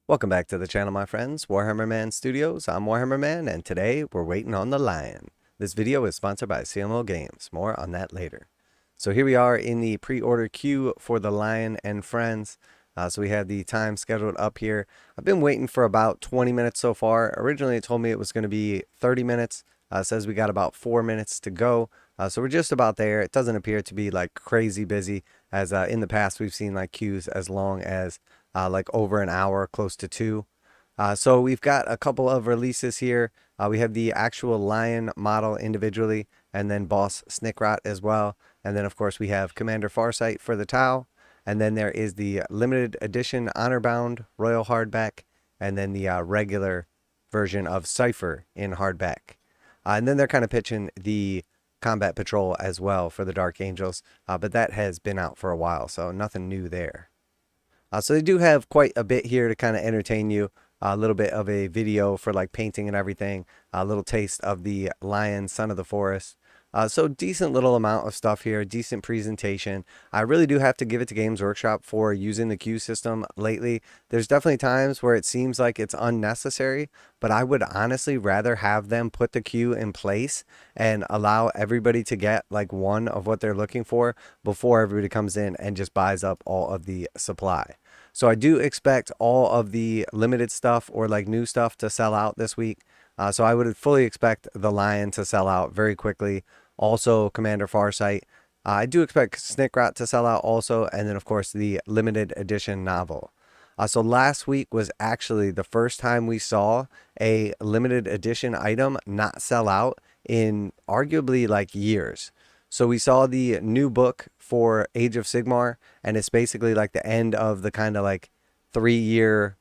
Welcome back to the channel, my friends. Warhammer Man Studios. I'm Warhammer Man, and today we're waiting on the lion. This video is sponsored by CMO Games. More on that later. So here we are in the pre-order queue for the Lion and Friends. So we have the time scheduled up here. I've been waiting for about 20 minutes so far. Originally it told me it was going to be 30 minutes. It says we got about 4 minutes to go. So we're just about there. It doesn't appear to be like crazy busy, as in the past we've seen like queues as long as like over an hour, close to 2. So we've got a couple of releases here. We have the actual Lion model individually, and then Boss Snikrot as well. And then of course we have Commander Farsight for the Tau. And then there is the limited edition Honorbound Royal Hardback, and then the regular version of Cypher in hardback. And then they're kind of pitching the Combat Patrol as well for the Dark Angels, but that has been out for a while, so nothing new there. So they do have quite a bit here to kind of entertain you. A little bit of a video for like painting and everything. A little taste of the Lion, Son of the Forest. So decent little amount of stuff here. Decent presentation. I really do have to give it to Games Workshop for using the queue system lately. There's definitely times where it seems like it's unnecessary, but I would honestly rather have them put the queue in place and allow everybody to get like one of what they're looking for before everybody comes in and just buys up all of the supply. So I do expect all of the limited stuff or like new stuff to sell out this week. So I would fully expect the Lion to sell out very quickly. Also Commander Farsight. I do expect Snikrot to sell out also. And then of course the limited edition novel. So last week was actually the first time we saw a limited edition item not sell out in arguably like years. So we saw the new book for Age of Sigmar, and it's basically like the end of the kind of like 3-year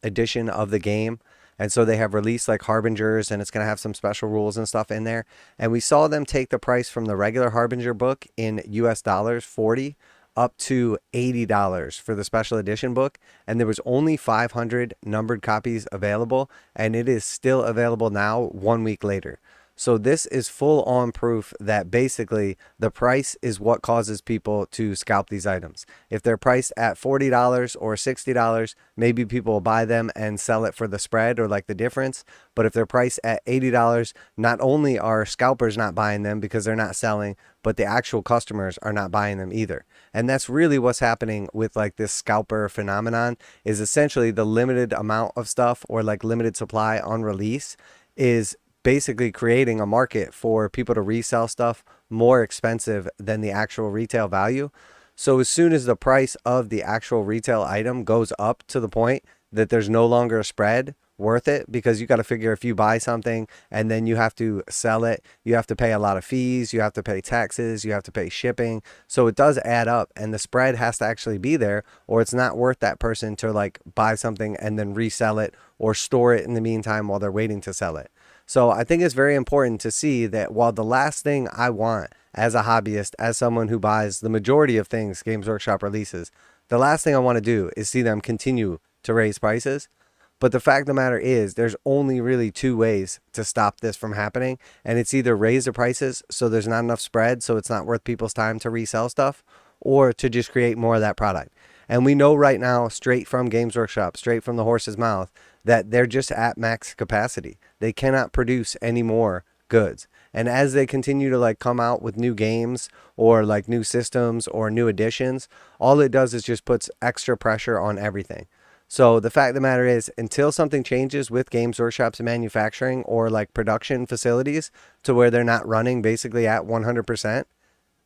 edition of the game. And so they have released like Harbingers, and it's going to have some special rules and stuff in there. And we saw them take the price from the regular Harbinger book in US dollars, 40, up to $80 for the special edition book. And there was only 500 numbered copies available, and it is still available now 1 week later. So this is full on proof that basically the price is what causes people to scalp these items. If they're priced at $40 or $60, maybe people will buy them and sell it for the spread or like the difference. But if they're priced at $80, not only are scalpers not buying them because they're not selling, but the actual customers are not buying them either. And that's really what's happening with like this scalper phenomenon, is essentially the limited amount of stuff or like limited supply on release is basically creating a market for people to resell stuff more expensive than the actual retail value. So as soon as the price of the actual retail item goes up to the point that there's no longer a spread worth it, because you got to figure if you buy something and then you have to sell it, you have to pay a lot of fees, you have to pay taxes, you have to pay shipping. So it does add up, and the spread has to actually be there, or it's not worth that person to like buy something and then resell it or store it in the meantime while they're waiting to sell it. So I think it's very important to see that while the last thing I want as a hobbyist, as someone who buys the majority of things Games Workshop releases, the last thing I want to do is see them continue to raise prices. But the fact of the matter is, there's only really 2 ways to stop this from happening. And it's either raise the prices so there's not enough spread, so it's not worth people's time to resell stuff, or to just create more of that product. And we know right now, straight from Games Workshop, straight from the horse's mouth, that they're just at max capacity. They cannot produce any more goods. And as they continue to like come out with new games or like new systems or new additions, all it does is just puts extra pressure on everything. So the fact of the matter is, until something changes with Games Workshop's manufacturing or like production facilities to where they're not running basically at 100%,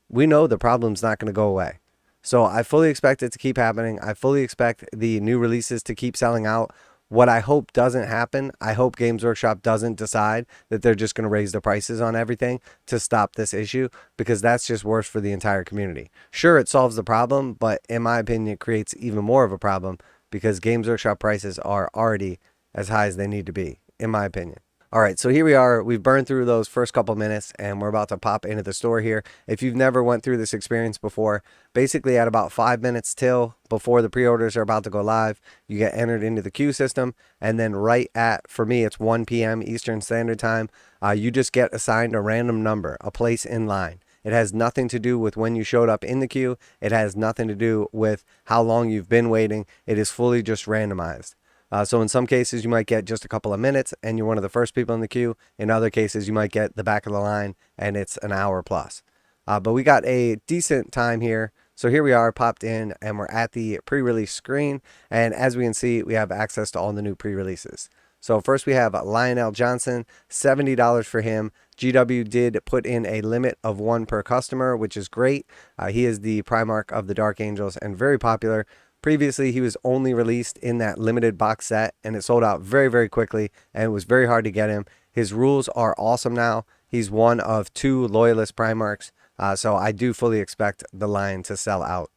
we know the problem's not going to go away. So I fully expect it to keep happening. I fully expect the new releases to keep selling out. What I hope doesn't happen, I hope Games Workshop doesn't decide that they're just going to raise the prices on everything to stop this issue, because that's just worse for the entire community. Sure, it solves the problem, but in my opinion, it creates even more of a problem, because Games Workshop prices are already as high as they need to be, in my opinion. All right, so here we are. We've burned through those first couple minutes, and we're about to pop into the store here. If you've never went through this experience before, basically at about 5 minutes till before the pre-orders are about to go live, you get entered into the queue system, and then right at, for me, it's 1 p.m. Eastern Standard Time, you just get assigned a random number, a place in line. It has nothing to do with when you showed up in the queue. It has nothing to do with how long you've been waiting. It is fully just randomized. So in some cases, you might get just a couple of minutes and you're one of the first people in the queue. In other cases, you might get the back of the line and it's an hour plus. But we got a decent time here. So here we are, popped in, and we're at the pre-release screen. And as we can see, we have access to all the new pre-releases. So first we have Lionel Jonson, $70 for him. GW did put in a limit of 1 per customer, which is great. He is the Primarch of the Dark Angels and very popular. Previously, he was only released in that limited box set, and it sold out very, very quickly, and it was very hard to get him. His rules are awesome now. He's one of 2 Loyalist Primarchs, so I do fully expect the line to sell out.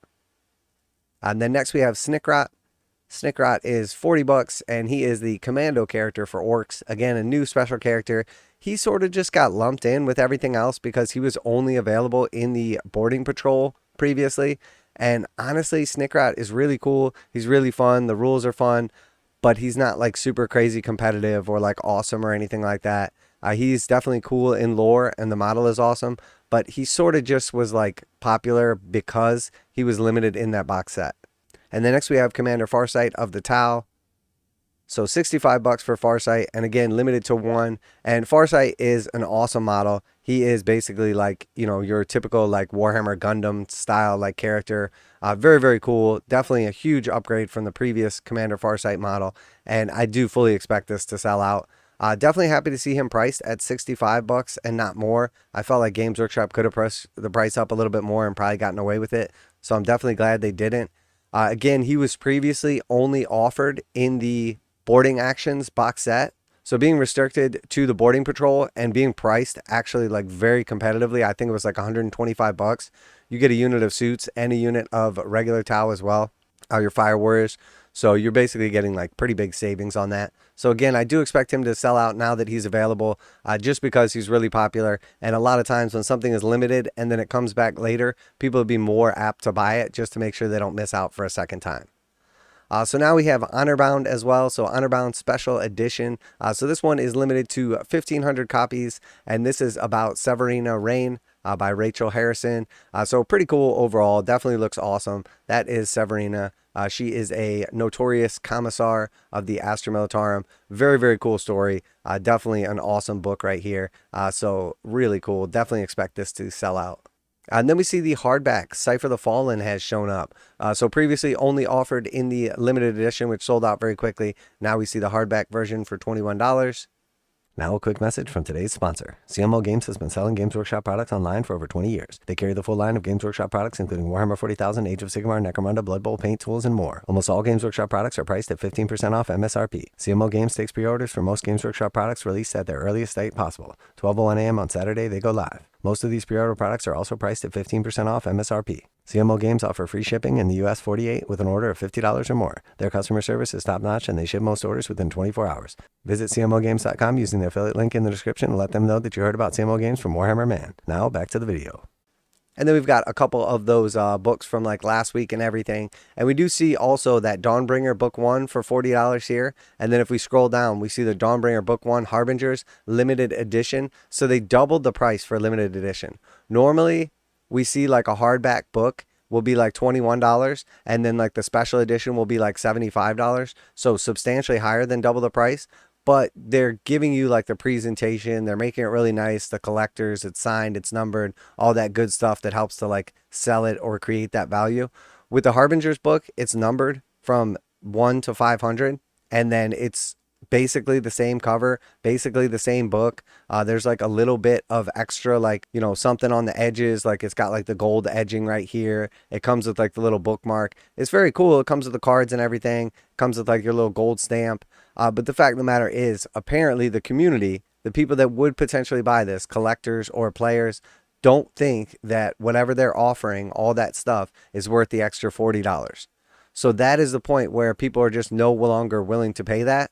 And then next we have Snikrot. Snikrot is 40 bucks, and he is the commando character for orcs. Again, a new special character. He sort of just got lumped in with everything else because he was only available in the boarding patrol previously. And honestly, Snikrot is really cool. He's really fun. The rules are fun, but he's not like super crazy competitive or like awesome or anything like that. He's definitely cool in lore and the model is awesome, but he sort of just was like popular because he was limited in that box set. And then next we have Commander Farsight of the Tau. So 65 bucks for Farsight, and again, limited to 1. And Farsight is an awesome model. He is basically like, you know, your typical like Warhammer Gundam style like character. Very, very cool. Definitely a huge upgrade from the previous Commander Farsight model. And I do fully expect this to sell out. Definitely happy to see him priced at 65 bucks and not more. I felt like Games Workshop could have pressed the price up a little bit more and probably gotten away with it. So I'm definitely glad they didn't. Again, he was previously only offered in the boarding actions box set. So being restricted to the boarding patrol and being priced actually like very competitively, I think it was like 125 bucks. You get a unit of suits and a unit of regular Tau as well, your fire warriors. So you're basically getting like pretty big savings on that. So again, I do expect him to sell out now that he's available, just because he's really popular. And a lot of times when something is limited and then it comes back later, people will be more apt to buy it just to make sure they don't miss out for a second time. So now we have Honorbound as well. So Honorbound Special Edition. So this one is limited to 1,500 copies, and this is about Severina Rain by Rachel Harrison. So pretty cool overall. Definitely looks awesome. That is Severina. She is a notorious commissar of the Astra Militarum. Very, very cool story. Definitely an awesome book right here. So really cool. Definitely expect this to sell out. And then we see the hardback Cypher the Fallen has shown up. So previously only offered in the limited edition, which sold out very quickly. Now we see the hardback version for $21. Now a quick message from today's sponsor. CMO Games has been selling Games Workshop products online for over 20 years. They carry the full line of Games Workshop products, including Warhammer 40,000, Age of Sigmar, Necromunda, Blood Bowl, paint tools, and more. Almost all Games Workshop products are priced at 15% off MSRP. CMO Games takes pre-orders for most Games Workshop products released at their earliest date possible. 12:01 a.m. on Saturday, they go live. Most of these pre-order products are also priced at 15% off MSRP. CMO Games offer free shipping in the US 48 with an order of $50 or more. Their customer service is top-notch and they ship most orders within 24 hours. Visit CMOGames.com using the affiliate link in the description and let them know that you heard about CMO Games from Warhammer Man. Now, back to the video. And then we've got a couple of those books from like last week and everything. And we do see also that Dawnbringer Book 1 for $40 here. And then if we scroll down, we see the Dawnbringer Book 1 Harbingers Limited Edition. So they doubled the price for limited edition. Normally, we see like a hardback book will be like $21, and then like the special edition will be like $75. So substantially higher than double the price. But they're giving you like the presentation. They're making it really nice. The collectors, it's signed, it's numbered, all that good stuff that helps to like sell it or create that value. With the Harbingers book, it's numbered from 1 to 500, and then it's basically the same cover, basically the same book. There's like a little bit of extra, like, you know, something on the edges, like it's got like the gold edging right here. It comes with like the little bookmark. It's very cool. It comes with the cards and everything. It comes with like your little gold stamp. But the fact of the matter is, apparently the community, the people that would potentially buy this, collectors or players, don't think that whatever they're offering, all that stuff, is worth the extra $40. So that is the point where people are just no longer willing to pay that.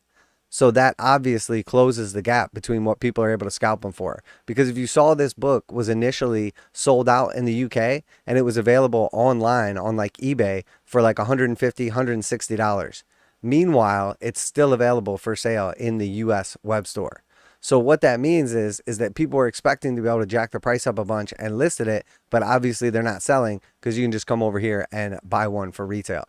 So that obviously closes the gap between what people are able to scalp them for. Because if you saw this book was initially sold out in the UK and it was available online on like eBay for like $150, $160. Meanwhile, it's still available for sale in the US web store. So what that means is that people are expecting to be able to jack the price up a bunch and listed it, but obviously they're not selling because you can just come over here and buy one for retail.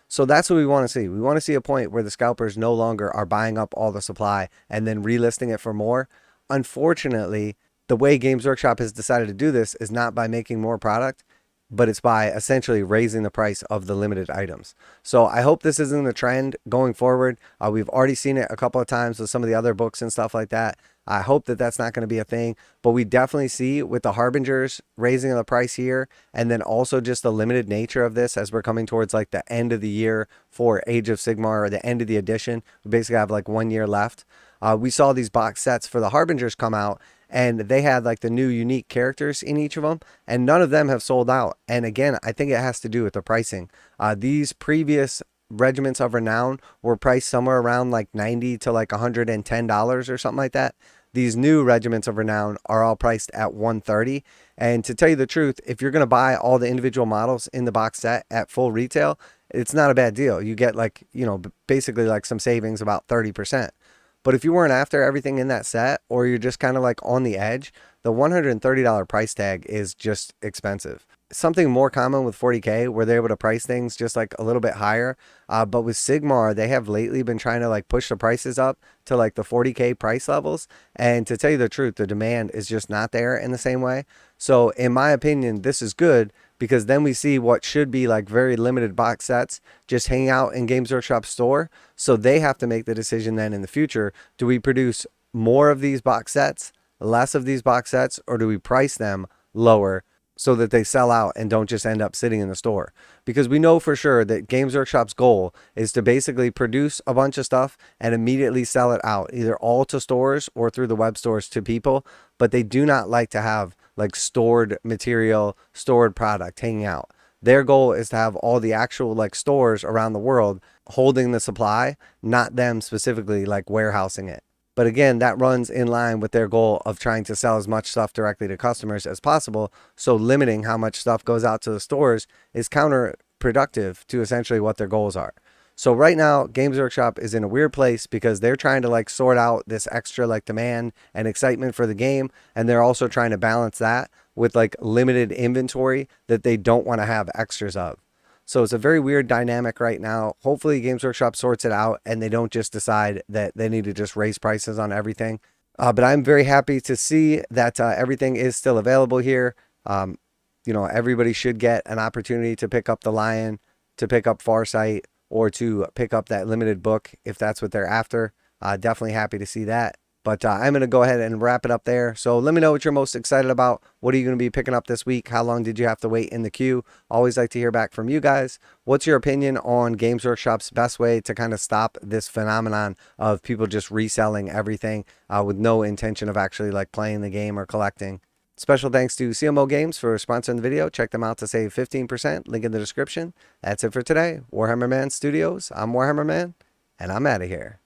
So that's what we want to see. We want to see a point where the scalpers no longer are buying up all the supply and then relisting it for more. Unfortunately, the way Games Workshop has decided to do this is not by making more product, but it's by essentially raising the price of the limited items. So I hope this isn't a trend going forward. We've already seen it a couple of times with some of the other books and stuff like that. I hope that that's not going to be a thing, but we definitely see with the Harbingers raising the price here, and then also just the limited nature of this as we're coming towards like the end of the year for Age of Sigmar, or the end of the edition. We basically have like 1 year left. We saw these box sets for the Harbingers come out, and they had like the new unique characters in each of them, and none of them have sold out. And again, I think it has to do with the pricing. These previous regiments of renown were priced somewhere around like $90 to like $110 or something like that. These new regiments of renown are all priced at $130. And to tell you the truth, if you're going to buy all the individual models in the box set at full retail, it's not a bad deal. You get like, you know, basically like some savings, about 30%. But if you weren't after everything in that set, or you're just kind of like on the edge, the $130 price tag is just expensive. Something more common with 40K, where they're able to price things just like a little bit higher. But with Sigmar, they have lately been trying to like push the prices up to like the 40K price levels. And to tell you the truth, the demand is just not there in the same way. So in my opinion, this is good, because then we see what should be like very limited box sets just hanging out in Games Workshop store. So they have to make the decision then in the future, do we produce more of these box sets, less of these box sets, or do we price them lower so that they sell out and don't just end up sitting in the store? Because we know for sure that Games Workshop's goal is to basically produce a bunch of stuff and immediately sell it out, either all to stores or through the web stores to people. But they do not like to have like stored material, stored product hanging out. Their goal is to have all the actual like stores around the world holding the supply, not them specifically like warehousing it. But again, that runs in line with their goal of trying to sell as much stuff directly to customers as possible. So limiting how much stuff goes out to the stores is counterproductive to essentially what their goals are. So right now, Games Workshop is in a weird place because they're trying to like sort out this extra like demand and excitement for the game. And they're also trying to balance that with like limited inventory that they don't want to have extras of. So it's a very weird dynamic right now. Hopefully Games Workshop sorts it out and they don't just decide that they need to just raise prices on everything. But I'm very happy to see that everything is still available here. You know, everybody should get an opportunity to pick up the Lion, to pick up Farsight, or to pick up that limited book if that's what they're after. Definitely happy to see that. But I'm going to go ahead and wrap it up there. So let me know what you're most excited about. What are you going to be picking up this week? How long did you have to wait in the queue? Always like to hear back from you guys. What's your opinion on Games Workshop's best way to kind of stop this phenomenon of people just reselling everything with no intention of actually like playing the game or collecting? Special thanks to CMO Games for sponsoring the video. Check them out to save 15%. Link in the description. That's it for today. Warhammer Man Studios. I'm Warhammer Man, and I'm out of here.